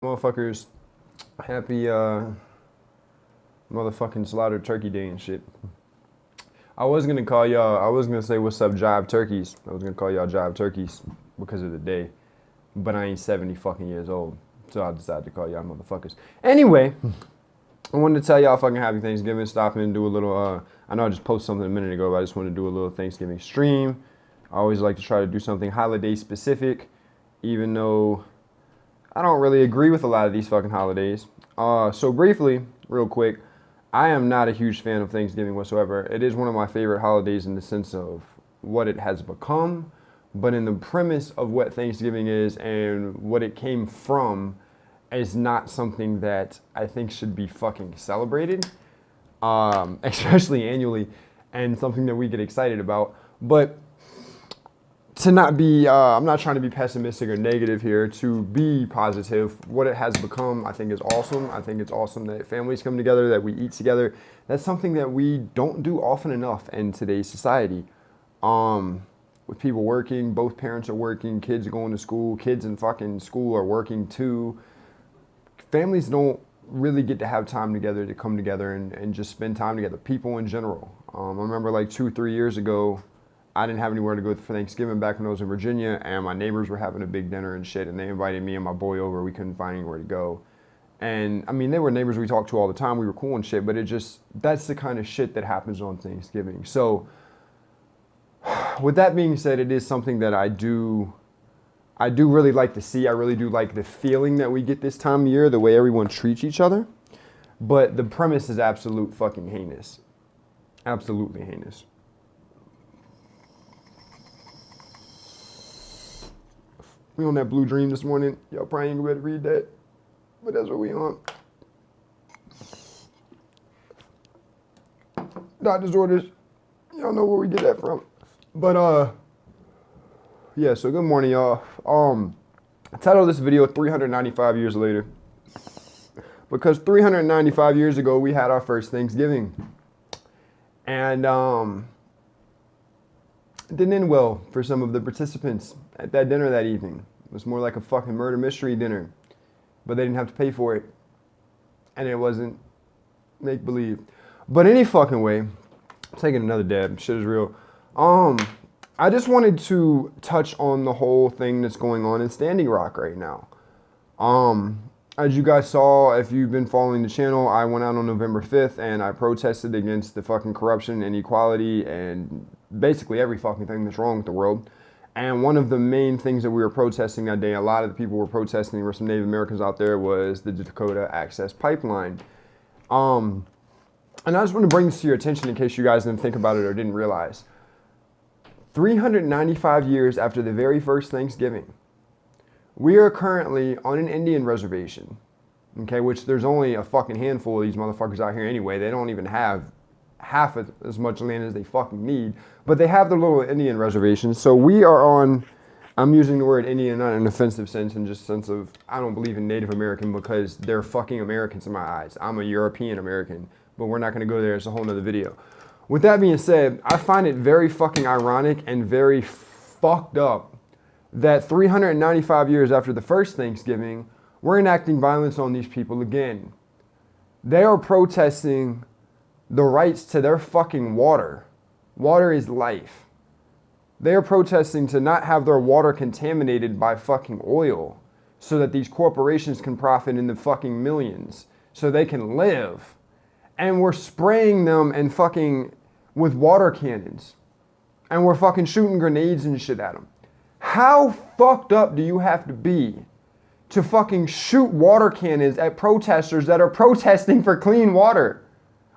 Motherfuckers, happy motherfucking slaughtered turkey day and shit. I was gonna call y'all, I was gonna say what's up jive turkeys. I was gonna call y'all jive turkeys because of the day. But I ain't 70 fucking years old. So I decided to call y'all motherfuckers. Anyway, I wanted to tell y'all fucking happy Thanksgiving. Stop in and do a little I know I just posted something a minute ago, but I just wanted to do a little Thanksgiving stream. I always like to try to do something holiday specific, even though I don't really agree with a lot of these fucking holidays. So briefly, real quick, I am not a huge fan of Thanksgiving whatsoever. It is one of my favorite holidays in the sense of what it has become, but in the premise of what Thanksgiving is and what it came from is not something that I think should be fucking celebrated, especially annually, and something that we get excited about. But to not be, I'm not trying to be pessimistic or negative here, to be positive. What it has become, I think, is awesome. I think it's awesome that families come together, that we eat together. That's something that we don't do often enough in today's society. With people working, both parents are working, kids are going to school, kids in fucking school are working too. Families don't really get to have time together to come together and just spend time together. People in general. I remember like 2-3 years ago, I didn't have anywhere to go for Thanksgiving back when I was in Virginia, and my neighbors were having a big dinner and shit, and they invited me and my boy over. We couldn't find anywhere to go. And I mean, they were neighbors we talked to all the time. We were cool and shit, but that's the kind of shit that happens on Thanksgiving. So with that being said, it is something that I do really like to see. I really do like the feeling that we get this time of year, the way everyone treats each other. But the premise is absolute fucking heinous. Absolutely heinous. We on that Blue Dream this morning. Y'all probably ain't gonna be able to read that, but that's what we on. Doctor's orders. Y'all know where we get that from. But yeah. So good morning, y'all. I titled this video 395 years later because 395 years ago we had our first Thanksgiving, and it didn't end well for some of the participants at that dinner that evening. It was more like a fucking murder mystery dinner, but they didn't have to pay for it, and it wasn't make-believe. But any fucking way, I'm taking another dab, shit is real. I just wanted to touch on the whole thing that's going on in Standing Rock right now. As you guys saw, if you've been following the channel, I went out on November 5th and I protested against the fucking corruption, inequality, and basically every fucking thing that's wrong with the world. And one of the main things that we were protesting that day, a lot of the people were protesting, there were some Native Americans out there, was the Dakota Access Pipeline. And I just want to bring this to your attention in case you guys didn't think about it or didn't realize. 395 years after the very first Thanksgiving, we are currently on an Indian reservation, okay, which there's only a fucking handful of these motherfuckers out here anyway. They don't even have half as much land as they fucking need, but they have their little Indian reservations. So we are on, I'm using the word Indian not in an offensive sense, in just sense of I don't believe in Native American because they're fucking Americans in my eyes. I'm a European American, but we're not going to go there. It's a whole nother video. With that being said, I find it very fucking ironic and very fucked up that 395 years after the first Thanksgiving, we're enacting violence on these people again. They are protesting the rights to their fucking water. Water is life. They are protesting to not have their water contaminated by fucking oil so that these corporations can profit in the fucking millions so they can live. And we're spraying them and fucking with water cannons. And we're fucking shooting grenades and shit at them. How fucked up do you have to be to fucking shoot water cannons at protesters that are protesting for clean water?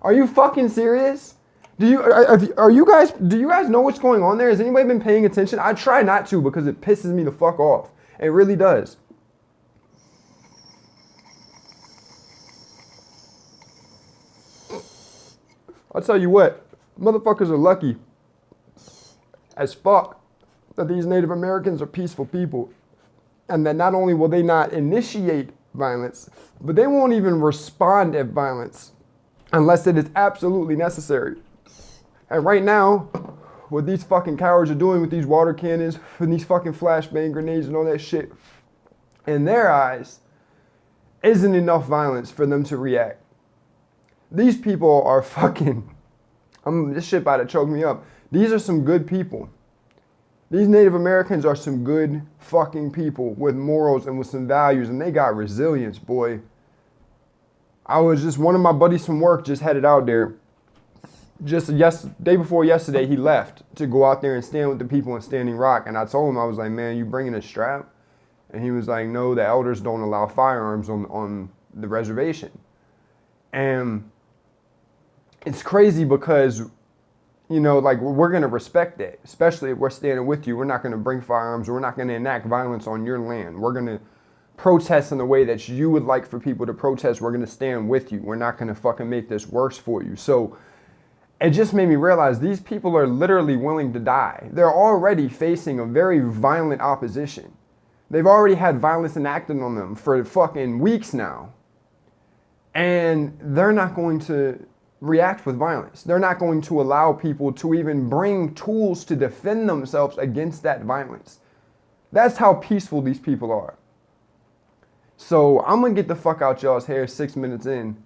Are you fucking serious? Do you guys know what's going on there? Has anybody been paying attention? I try not to because it pisses me the fuck off. It really does. I'll tell you what, motherfuckers are lucky as fuck that these Native Americans are peaceful people, and that not only will they not initiate violence, but they won't even respond at violence unless it is absolutely necessary. And right now, what these fucking cowards are doing with these water cannons and these fucking flashbang grenades and all that shit, in their eyes, isn't enough violence for them to react. These people are fucking, this shit about to choke me up. These are some good people. These Native Americans are some good fucking people with morals and with some values, and they got resilience, boy. One of my buddies from work just headed out there. Day before yesterday, he left to go out there and stand with the people in Standing Rock. And I told him, I was like, man, you bringing a strap? And he was like, no, the elders don't allow firearms on the reservation. And it's crazy because, you know, like, we're going to respect that, especially if we're standing with you. We're not going to bring firearms. We're not going to enact violence on your land. We're going to protest in the way that you would like for people to protest. We're going to stand with you. We're not going to fucking make this worse for you. So it just made me realize these people are literally willing to die. They're already facing a very violent opposition. They've already had violence enacted on them for fucking weeks now. And they're not going to react with violence. They're not going to allow people to even bring tools to defend themselves against that violence. That's how peaceful these people are. So I'm going to get the fuck out y'all's hair 6 minutes in.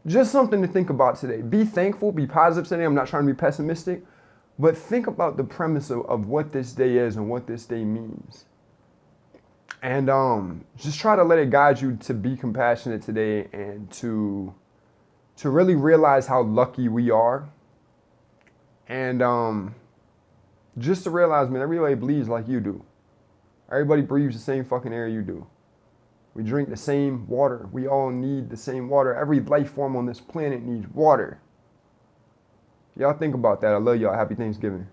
Just something to think about today. Be thankful, be positive today. I'm not trying to be pessimistic, but think about the premise of what this day is and what this day means. And just try to let it guide you to be compassionate today and to really realize how lucky we are. And just to realize, man, everybody bleeds like you do. Everybody breathes the same fucking air you do. We drink the same water. We all need the same water. Every life form on this planet needs water. Y'all think about that. I love y'all. Happy Thanksgiving.